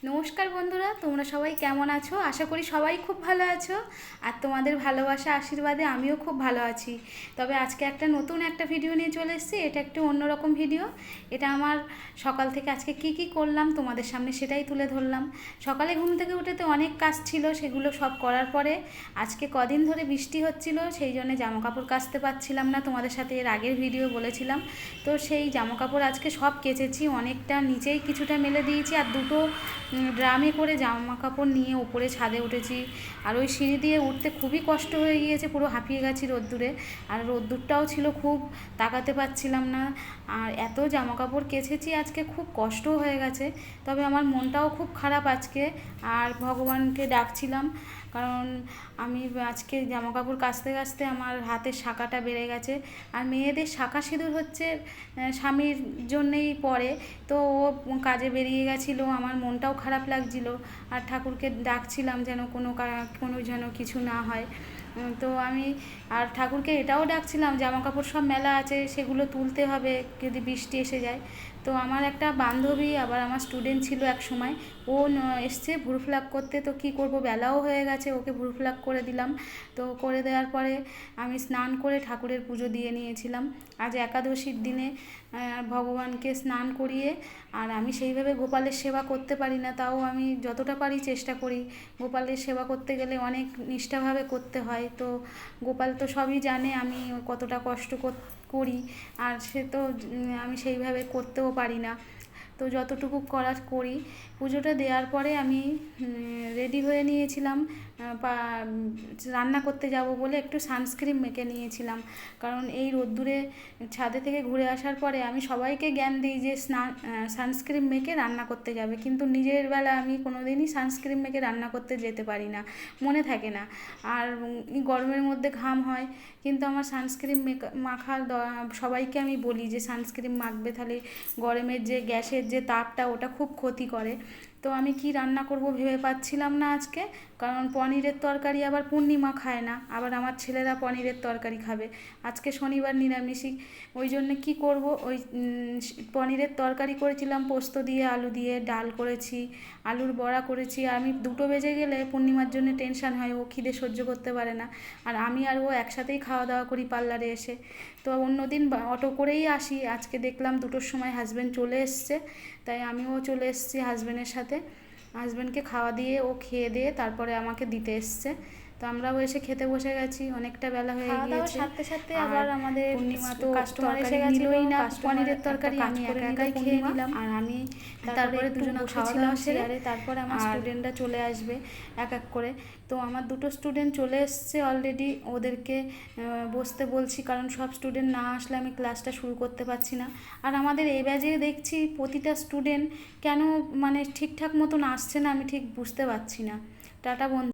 নমস্কার বন্ধুরা, তোমরা সবাই কেমন আছো? আশা করি সবাই খুব ভালো আছো। আর তোমাদের ভালোবাসা আশীর্বাদে আমিও খুব ভালো আছি। তবে আজকে নতুন একটা ভিডিও নিয়ে চলে এসেছি। এটা একটু অন্যরকম ভিডিও। এটা আমার সকাল থেকে আজকে কি করলাম তোমাদের সামনে সেটাই তুলে ধরলাম। সকালে ঘুম থেকে উঠে তো অনেক কাজ ছিল, সেগুলো সব করার পরে আজকে কদিন ধরে বৃষ্টি হচ্ছিল, সেই জন্য জামাকাপড় কাচতে পারছিলাম না। তোমাদের সাথে এর আগের ভিডিও বলেছিলাম। তো সেই জামাকাপড় আজকে সব কেচেছি, অনেকটা নিচেই কিছুটা মেলে দিয়েছি, আর দুটো ড্রামে করে জামা কাপড় নিয়ে উপরে ছাদে উঠেছি। আর ওই সিঁড়ি দিয়ে উঠতে খুবই কষ্ট হয়ে গিয়েছে, পুরো হাঁপিয়ে গেছি রোদ্দুরে। আর রোদ্দুরটাও ছিল খুব, তাকাতে পারছিলাম না। আর এত জামা কাপড় কেচেছি আজকে, খুব কষ্টও হয়ে গেছে। তবে আমার মনটাও খুব খারাপ আজকে। আর ভগবানকে ডাকছিলাম, কারণ আমি আজকে জামা কাপড় কাচতে কাচতে আমার হাতের শাখাটা বেড়ে গেছে। আর মেয়েদের শাখা সিঁদুর হচ্ছে স্বামীর জন্যেই পরে। তো ও কাজে বেরিয়ে গেছিলো, আমার মনটাও খারাপ লাগছিল। আর ঠাকুরকে ডাকছিলাম যেন কোনো যেন কিছু না হয়। তো আমি আর ঠাকুরকে এটাও ডাকছিলাম, জামা কাপড় সব মেলা আছে, সেগুলো তুলতে হবে যদি বৃষ্টি এসে যায়। তো আমার একটা বান্ধবী, আবার আমার স্টুডেন্ট ছিল এক সময়, ও এসছে ভুরু প্লাক করতে। তো কী করব, বেলাও হয়ে গেছে, ওকে ভুরু প্লাক করে দিলাম। তো করে দেওয়ার পরে আমি স্নান করে ঠাকুরের পুজো দিয়ে নিয়েছিলাম। আজ একাদশীর দিনে ভগবানকে স্নান করিয়ে, আর আমি সেইভাবে গোপালের সেবা করতে পারি না, তাও আমি যতটা পারি চেষ্টা করি। গোপালের সেবা করতে গেলে অনেক নিষ্ঠাভাবে করতে হয়। তো গোপাল তো সবই জানে আমি কতটা কষ্ট করি। আর সে তো আমি সেইভাবে করতেও পারি না। তো যতটুকু করার করি। পুজোটা দেওয়ার পরে আমি রেডি হয়ে নিয়েছিলাম, রান্না করতে যাব বলে একটু সানস্ক্রিন মেখে নিয়েছিলাম। কারণ এই রোদ্দুরে ছাদে থেকে ঘুরে আসার পরে আমি সবাইকে জ্ঞান দিই যে সানস্ক্রিন মেখে রান্না করতে যাবে, কিন্তু নিজের বেলা আমি কোনো দিনই সানস্ক্রিন মেখে রান্না করতে যেতে পারি না, মনে থাকে না। আর গরমের মধ্যে ঘাম হয়, কিন্তু আমার সানস্ক্রিন মাখার সবাইকে আমি বলি যে সানস্ক্রিন মাখবে, তাহলে গরমের যে গ্যাসের যে তাপটা ওটা খুব ক্ষতি করে। তো আমি কি রান্না করব ভেবে পাচ্ছিলাম না আজকে, কারণ পনিরের তরকারি আবার পূর্ণিমা খায় না, আবার আমার ছেলেরা পনিরের তরকারি খাবে। আজকে শনিবার নিরামিষই, ওই জন্য কী করব, ওই পনিরের তরকারি করেছিলাম পোস্ত দিয়ে, আলু দিয়ে, ডাল করেছি, আলুর বড়া করেছি। আর আমি 2টো বেজে গেলে পূর্ণিমার জন্য টেনশান হয়, ও খিদে সহ্য করতে পারে না। আর আমি আর ও একসাথেই খাওয়া দাওয়া করি পার্লারে এসে। তো অন্যদিন অটো করেই আসি, আজকে দেখলাম 2টোর সময় হাজব্যান্ড চলে এসছে, তাই আমিও চলে এসেছি হাজব্যান্ডের সাথে। হাজব্যান্ডকে খাওয়া দিয়ে, ও খেয়ে দিয়ে তারপরে আমাকে দিতে এসছে। তো আমরাও এসে খেতে বসে গেছি, অনেকটা বেলা হয়ে গিয়েছে। সাথে সাথে আবার আমাদের পূর্ণিমা তো কাস্টমার এসে নিলই না পনিরের তরকারি, আমি একা একাই খেয়ে নিলাম। আর আমি তারপরে দুজনে বসেছিলাম চেয়ারে, তারপরে আমার স্টুডেন্টরা চলে আসবে এক এক করে। তো আমার 2টো স্টুডেন্ট চলে এসছে অলরেডি, ওদেরকে বসতে বলছি, কারণ সব স্টুডেন্ট না আসলে আমি ক্লাসটা শুরু করতে পারছি না। আর আমাদের এই ব্যাচে দেখছি প্রতিটা স্টুডেন্ট কেন ঠিকঠাক মতন আসছে না, আমি ঠিক বুঝতে পারছি না। টাটা বন্ধু।